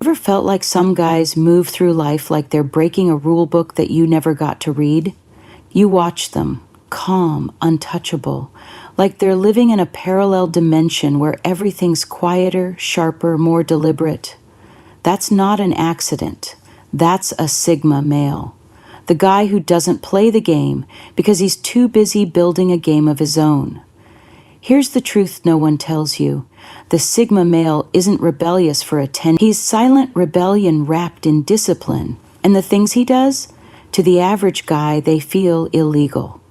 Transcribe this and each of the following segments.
Ever felt like some guys move through life like they're breaking a rule book that you never got to read? You watch them, calm, untouchable, like they're living in a parallel dimension where everything's quieter, sharper, more deliberate. That's not an accident. That's a Sigma male. The guy who doesn't play the game because he's too busy building a game of his own. Here's the truth no one tells you. The Sigma male isn't rebellious for attention. He's silent rebellion wrapped in discipline. And the things he does? To the average guy, they feel illegal.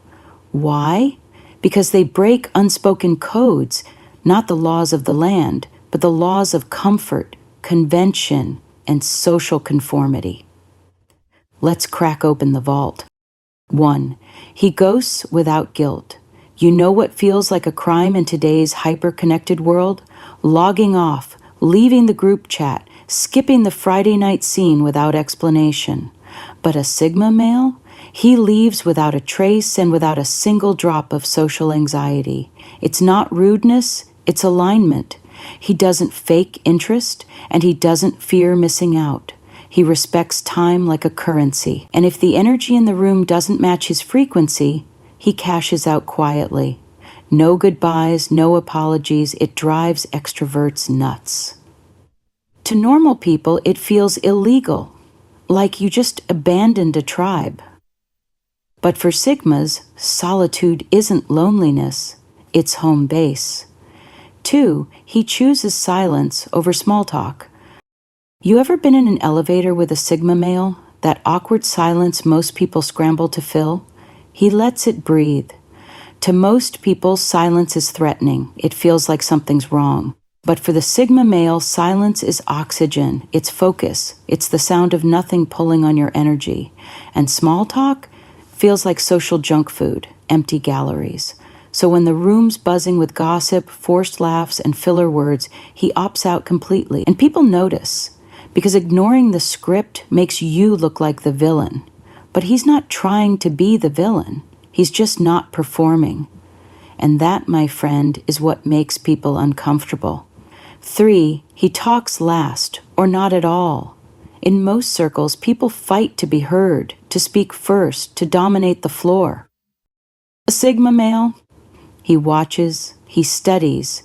Why? Because they break unspoken codes, not the laws of the land, but the laws of comfort, convention, and social conformity. Let's crack open the vault. 1. He ghosts without guilt. You know what feels like a crime in today's hyper-connected world? Logging off, leaving the group chat, skipping the Friday night scene without explanation. But a Sigma male? He leaves without a trace and without a single drop of social anxiety. It's not rudeness, it's alignment. He doesn't fake interest, and he doesn't fear missing out. He respects time like a currency, and if the energy in the room doesn't match his frequency, he cashes out quietly. No goodbyes, no apologies. It drives extroverts nuts. To normal people, it feels illegal, like you just abandoned a tribe. But for Sigmas, solitude isn't loneliness, it's home base. 2, he chooses silence over small talk. You ever been in an elevator with a Sigma male? That awkward silence most people scramble to fill? He lets it breathe. To most people, silence is threatening. It feels like something's wrong. But for the Sigma male, silence is oxygen. It's focus. It's the sound of nothing pulling on your energy. And small talk feels like social junk food, empty galleries. So when the room's buzzing with gossip, forced laughs, and filler words, he opts out completely. And people notice, because ignoring the script makes you look like the villain. But he's not trying to be the villain. He's just not performing. And that, my friend, is what makes people uncomfortable. 3, he talks last, or not at all. In most circles, people fight to be heard, to speak first, to dominate the floor. A Sigma male? He watches, he studies,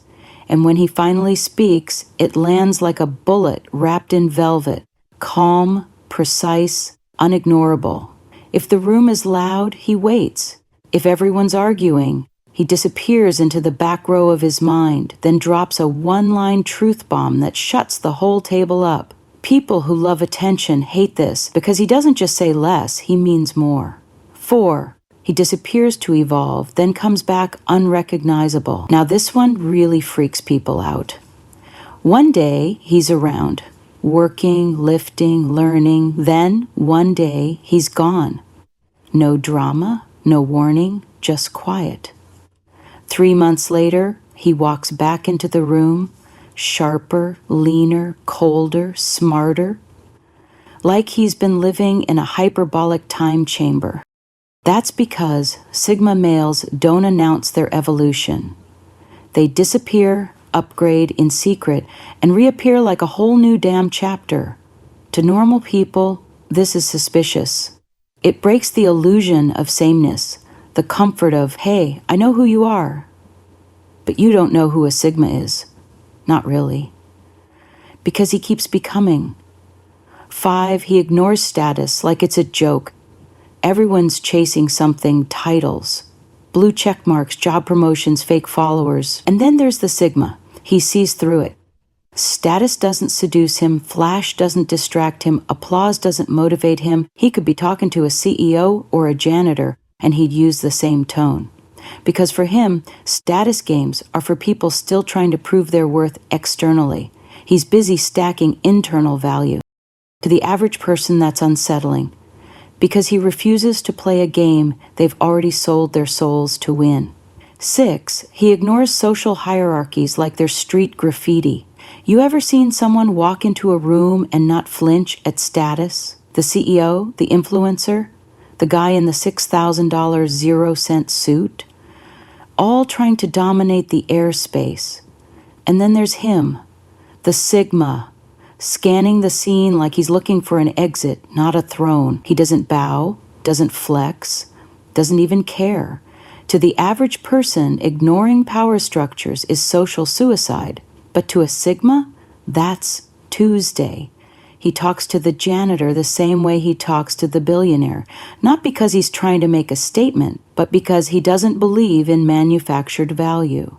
and when he finally speaks, it lands like a bullet wrapped in velvet, calm, precise, unignorable. If the room is loud, he waits. If everyone's arguing, he disappears into the back row of his mind, then drops a one-line truth bomb that shuts the whole table up. People who love attention hate this because he doesn't just say less, he means more. 4, he disappears to evolve, then comes back unrecognizable. Now this one really freaks people out. One day, he's around, working, lifting, learning. Then, one day, he's gone. No drama, no warning, just quiet. 3 months later, he walks back into the room, sharper, leaner, colder, smarter, like he's been living in a hyperbolic time chamber. That's because Sigma males don't announce their evolution. They disappear, upgrade in secret, and reappear like a whole new damn chapter. To normal people, this is suspicious. It breaks the illusion of sameness, the comfort of, hey, I know who you are, but you don't know who a Sigma is. Not really. Because he keeps becoming. 5, he ignores status like it's a joke. Everyone's chasing something, titles, blue check marks, job promotions, fake followers. And then there's the Sigma. He sees through it. Status doesn't seduce him, flash doesn't distract him, applause doesn't motivate him. He could be talking to a CEO or a janitor, and he'd use the same tone. Because for him, status games are for people still trying to prove their worth externally. He's busy stacking internal value. To the average person, that's unsettling, because he refuses to play a game they've already sold their souls to win. 6, he ignores social hierarchies like they're street graffiti. You ever seen someone walk into a room and not flinch at status? The CEO, the influencer, the guy in the $6,000 0-cent suit? All trying to dominate the airspace. And then there's him, the Sigma, scanning the scene like he's looking for an exit, not a throne. He doesn't bow, doesn't flex, doesn't even care. To the average person, ignoring power structures is social suicide. But to a Sigma, that's Tuesday. He talks to the janitor the same way he talks to the billionaire, not because he's trying to make a statement, but because he doesn't believe in manufactured value.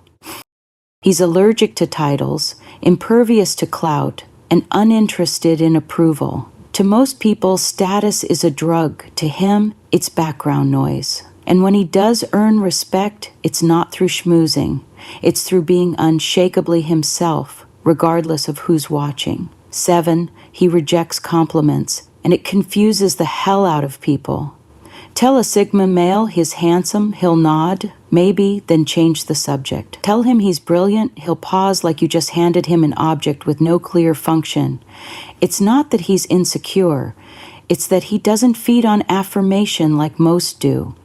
He's allergic to titles, impervious to clout, and uninterested in approval. To most people, status is a drug. To him, it's background noise. And when he does earn respect, it's not through schmoozing. It's through being unshakably himself, regardless of who's watching. 7, he rejects compliments, and it confuses the hell out of people. Tell a Sigma male he's handsome, he'll nod, maybe, then change the subject. Tell him he's brilliant, he'll pause like you just handed him an object with no clear function. It's not that he's insecure, it's that he doesn't feed on affirmation like most do.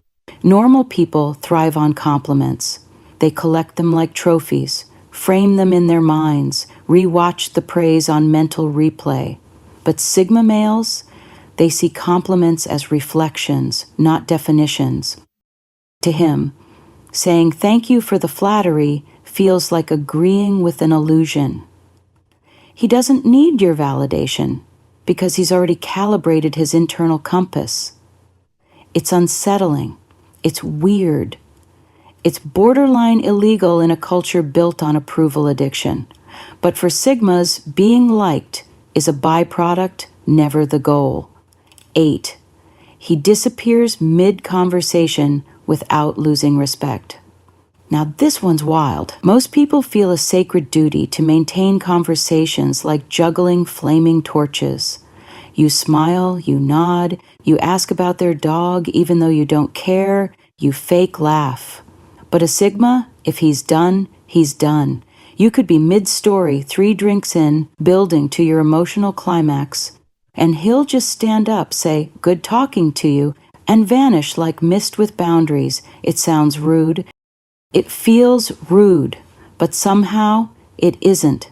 Normal people thrive on compliments. They collect them like trophies, frame them in their minds, rewatch the praise on mental replay. But Sigma males, they see compliments as reflections, not definitions. To him, saying thank you for the flattery feels like agreeing with an illusion. He doesn't need your validation because he's already calibrated his internal compass. It's unsettling. It's weird. It's borderline illegal in a culture built on approval addiction. But for Sigmas, being liked is a byproduct, never the goal. 8, he disappears mid-conversation without losing respect. Now this one's wild. Most people feel a sacred duty to maintain conversations like juggling flaming torches. You smile, you nod, you ask about their dog even though you don't care, you fake laugh. But a Sigma, if he's done, he's done. You could be mid-story, 3 drinks in, building to your emotional climax, and he'll just stand up, say, good talking to you, and vanish like mist with boundaries. It sounds rude. It feels rude, but somehow it isn't.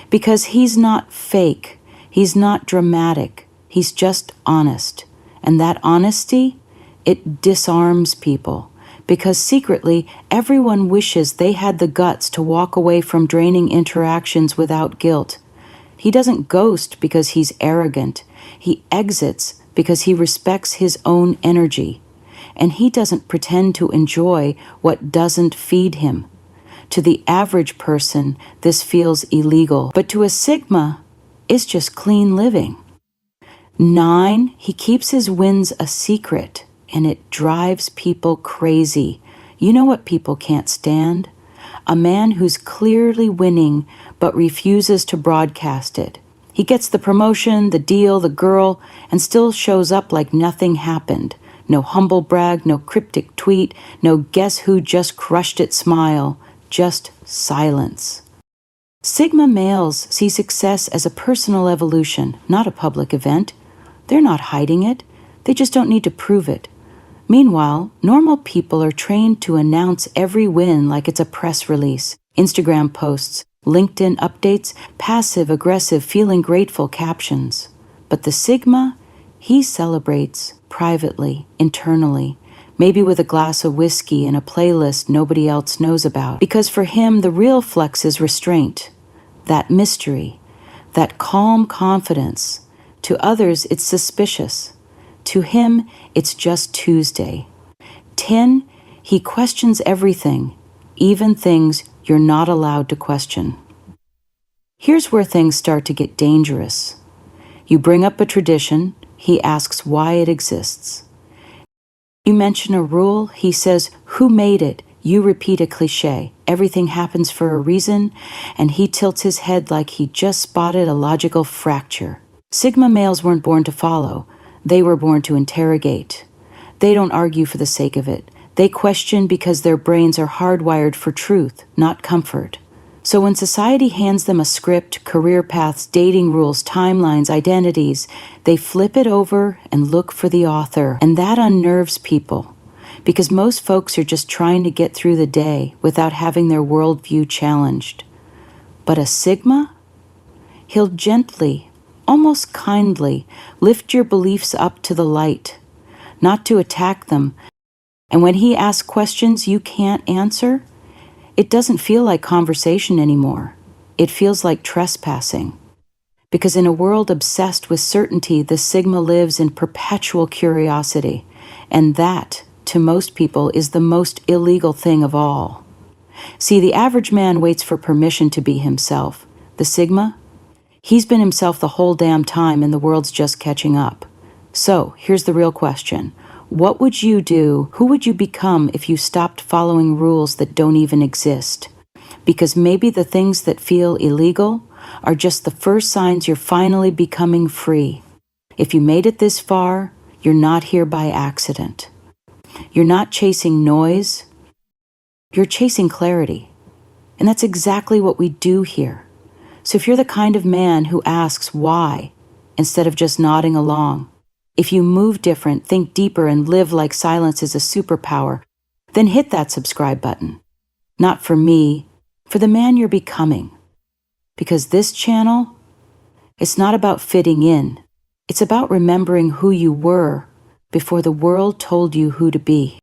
Because he's not fake. He's not dramatic. He's just honest. And that honesty, it disarms people. Because secretly, everyone wishes they had the guts to walk away from draining interactions without guilt. He doesn't ghost because he's arrogant. He exits because he respects his own energy. And he doesn't pretend to enjoy what doesn't feed him. To the average person, this feels illegal. But to a Sigma, it's just clean living. 9, he keeps his wins a secret, and it drives people crazy. You know what people can't stand? A man who's clearly winning but refuses to broadcast it. He gets the promotion, the deal, the girl, and still shows up like nothing happened. No humble brag, no cryptic tweet, no guess who just crushed it smile, just silence. Sigma males see success as a personal evolution, not a public event. They're not hiding it. They just don't need to prove it. Meanwhile, normal people are trained to announce every win like it's a press release. Instagram posts, LinkedIn updates, passive-aggressive, feeling grateful captions. But the Sigma, he celebrates privately, internally, maybe with a glass of whiskey and a playlist nobody else knows about. Because for him, the real flex is restraint, that mystery, that calm confidence. To others, it's suspicious. To him, it's just Tuesday. 10, he questions everything, even things you're not allowed to question. Here's where things start to get dangerous. You bring up a tradition, he asks why it exists. You mention a rule, he says, who made it? You repeat a cliche. Everything happens for a reason, and he tilts his head like he just spotted a logical fracture. Sigma males weren't born to follow. They were born to interrogate. They don't argue for the sake of it. They question because their brains are hardwired for truth, not comfort. So when society hands them a script, career paths, dating rules, timelines, identities, they flip it over and look for the author. And that unnerves people, because most folks are just trying to get through the day without having their worldview challenged. But a Sigma? He'll gently, almost kindly, lift your beliefs up to the light, not to attack them. And when he asks questions you can't answer, it doesn't feel like conversation anymore. It feels like trespassing. Because in a world obsessed with certainty, the Sigma lives in perpetual curiosity. And that, to most people, is the most illegal thing of all. See, the average man waits for permission to be himself. The Sigma? He's been himself the whole damn time and the world's just catching up. So, here's the real question. What would you do, who would you become if you stopped following rules that don't even exist? Because maybe the things that feel illegal are just the first signs you're finally becoming free. If you made it this far, you're not here by accident. You're not chasing noise, you're chasing clarity. And that's exactly what we do here. So if you're the kind of man who asks why, instead of just nodding along, if you move different, think deeper, and live like silence is a superpower, then hit that subscribe button. Not for me, for the man you're becoming. Because this channel, it's not about fitting in. It's about remembering who you were before the world told you who to be.